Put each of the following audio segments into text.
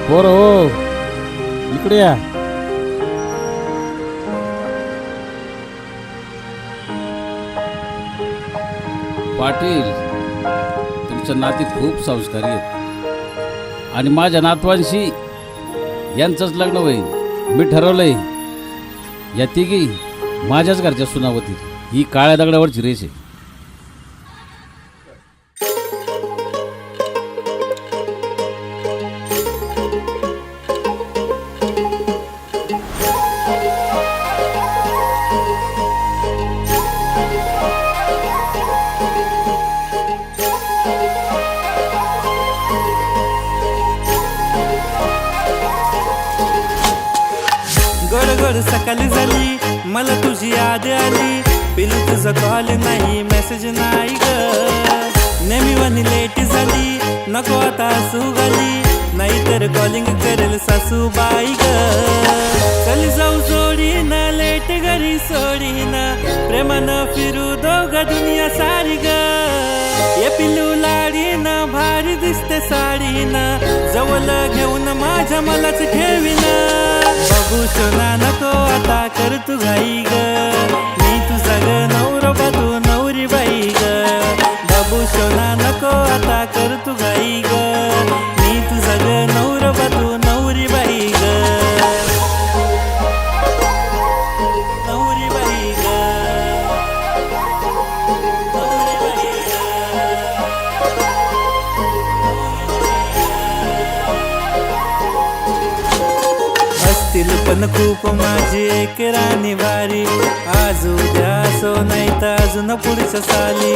पोरं हो, इकडे या. पाटील, तुमच्या नाती खूप संस्कारी आहेत आणि माझ्या नातवांशी यांचंच लग्न होईल. मी ठरवलंय या तिघी माझ्याच घरच्या सुना होतील. ही काळ्या दगडावरची रेष आहे. गडगड सकाळी झाली, मला तुझी याद आली. पिलू तुझा कॉल नाही, मेसेज नाही ग. नेहमी लेट झाली, नको आता सुगाली. नाहीतर कॉलिंग करेल सासूबाई ग. चल जाऊ जोडीन, लेट घरी सोडीन. प्रेमानं फिरू दोघं दुनिया सारी ग. ये पिलू लाडीन, भारी दिसते साडीन. जवळ घेऊन माझ्या मलाच ठेवीन. बघू सोना नको आता कर तू घाई ग. मी तुझा ग नवरा तू नवरी बाई ग. बाबू सोना नको आता कर तू घाई ग. मी तुझा ग नवरा तू नवरी बाई ग. नवरी बाई ग. नवरी बाई ग. असतील पण खूप माझी एक राणी भारी. आज उद्या असो नाही तर अजून पुढच्या साली.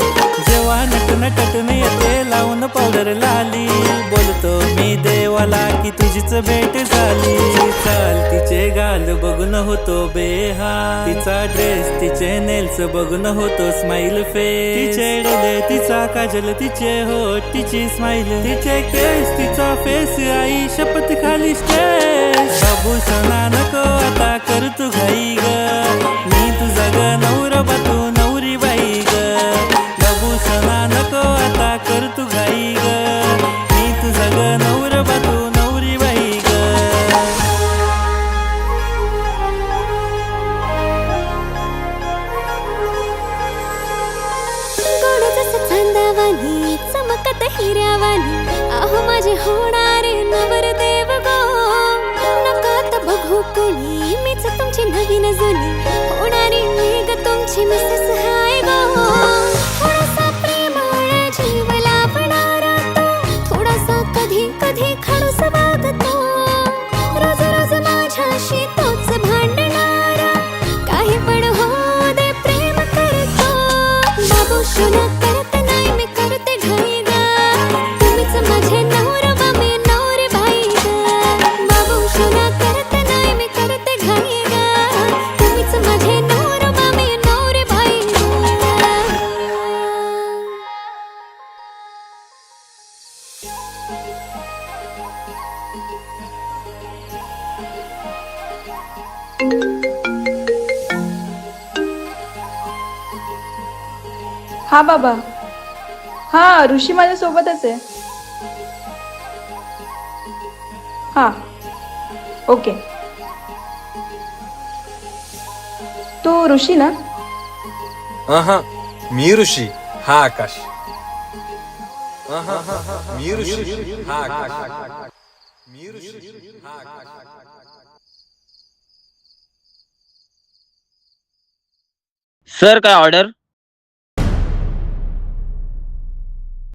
जेव्हा नटून येते लावून पावडर लाली. बोलतो मी देवाला की तुझीच भेट झाली. चाल तिचे गाल बघून होतो बेहाल. तिचा ड्रेस तिचे नेल्स बघून होतो स्माइल फेस. तिचे डोळे तिचा काजल तिचे होठ तिची स्माइल. तिचे केस तिचा फेस आई शपथ खाली स्टेस. बाबू सोना नको आता कर तू घाई ग. मी तुझा ग नवरा तू नवरी बाई ग. बाबू सोना नको आता कर तू घाई ग. मी तुझा ग नवरा तू नवरी बाई ग. गोड जसं चांदावानी चमकत हिऱ्यावानी. आहो माझे होणारे नवरदेव गो. नकात बघू कोणी मीच तुमची नवीन जुनी. होणारी मी ग तुमची मिसेस हाय गो. थोडासा प्रेमळ जीव लावणारा तो. थोडासा कधी कधी खडूस वागतो. रोज रोज माझ्याशी तोच भांडणारा. काही पण हो दे प्रेम करतो. बाबू शोना करत नाही मी करते घाई ग. तुम्हीच माझे नवरा मी नवरी बाई ग. बाबू शोना करत नाही मी करते घाई ग. तुम्हीच माझे नवरा मी नवरी बाई ग. हा बाबा. हा ऋषी माझ्या सोबतच आहे. हा ओके. तू ऋषी ना? मी ऋषी हा आकाश. मी ऋषी हा आकाश. मी ऋषी हा आकाश. सर काय ऑर्डर?